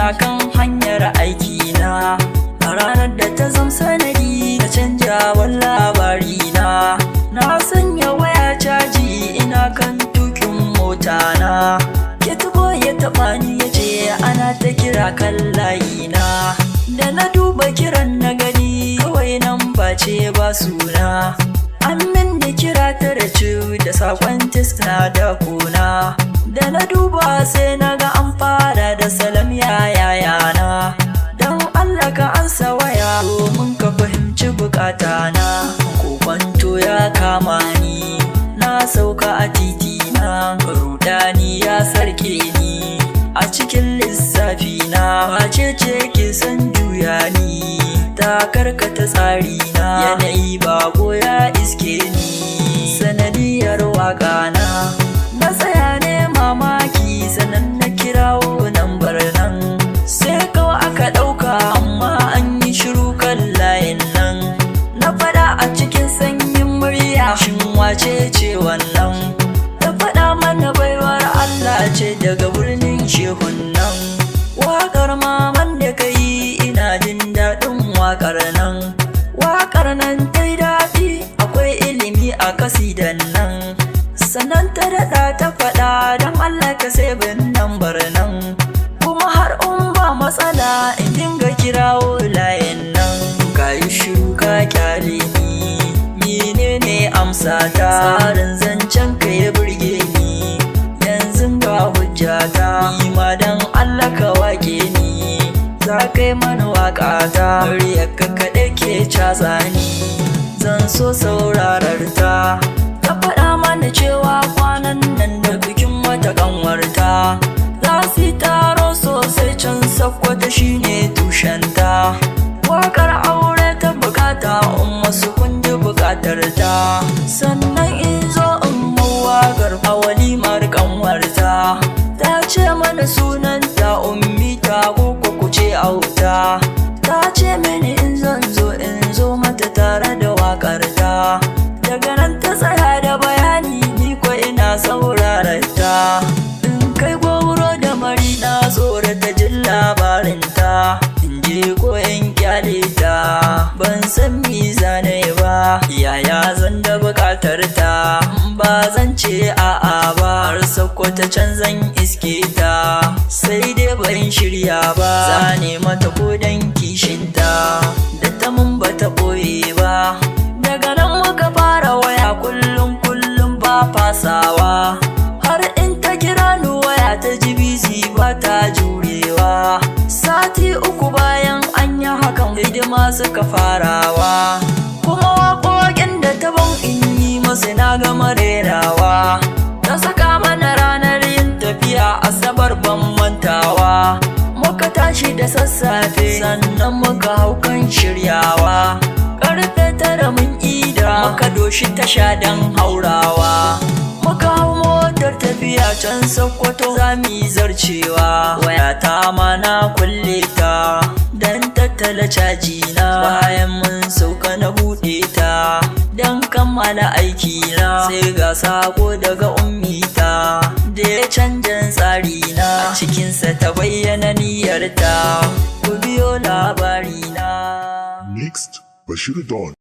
ina kan hanyar aikina, a ranar da ta zam sanadi na canjawan labarina. Na sanya waya caji ina kan tukin mota na, Ketbo ya taɓa ni ya ce ana ta kira kan layina. Da na duba kiran na gani kawai nan ba ce ba suna, Amin da kira ta da da sakon text na da kuna. Da na duba sai na ga an fara da salam yayana, don Allah ka ansa waya domin ka fahimci bukatana. Kokwanto ya kama ni, na sauka a titi na, rudani ya sarke ni a cikin lissafi na. Wace ce ke san juya ni ta karkata tsari na, yanayi bako ya iske ni sanadiyar waka na. Na tsaya ne mamaki sannan na kirawo nambar nan, sai kawai aka ɗauka amma an yi shiru kan layin nan. Na faɗa a cikin sanyin murya, shin wace ce wannan? Ta faɗa mana baiwar Allah ce daga birnin shehun nan. Waƙar maman da ka yi ina jin daɗin waƙar nan. Waƙar nan ta yi daɗi, akwai ilimi a kasidan nan. Sannan ta daɗa ta faɗa don Allah ka sai bin nambar nan, kuma har in ba matsala in dinga kirawo layin nan. Ka yi shiru ka kyale ni, menene amsa ta? Tsarin zancen ka ya burge ni, yanzu ga hujjata. Ni ma don Allah ka wake ni, za ka yi mana waƙa ta. Muryar ka kaɗai ke casa ni, zan so saurarar ta. Ta faɗa mana cewa kwanan nan da bikin wata ƙanwarta, za su yi taro sosai can Sokoto shine tushenta. Waƙar aure ta bukata umma su kundi bukatar ta, sannan in zo in mawaƙar a walimar ƙanwarta. Ta ce mana sunanta ummi ta koko kuce auta, ta ce mini in zan zo mata tare da waƙar ta. Daga nan ta tsaya da bayani ni ko ina saurarar ta. In kai gwauro da mari na tsorata jin labarinta, in je ko in kyale ta ban san me zane ba. Yaya zan da bukatar ta, ba zan ce a'a ba. Har Sokoto can zan iske ta, sai dai ban shirya ba. Zane mata ko dan kishinta da ta mun bata boye ba. Daga nan muka fara waya kullum ba fasawa, har in ta kira ni waya ta ji busy ba ta jurewa. Sati uku bayan an yi hakan hidima suka farawa, kuma waƙoƙin da ta ban in yi masu na gama rerawa. Ta saka mana ranar yin tafiya Asabar ban mantawa. Muka tashi da sassafe sannan muka hau kan shiryawa, karfe 9 mun ida muka doshi tasha dan haurawa. Muka hau motar tafiya can Sokoto za mu yi zarcewa. Wayata ma na kulle ta dan tattala caji na, bayan mun sauka na buɗe ta dan kammala aiki na. Sai ga sako daga ummita da ya canjan tsari na, a cikinsa ta bayyana niyyarta. Ku biyo labari na. Next, Bashir Don.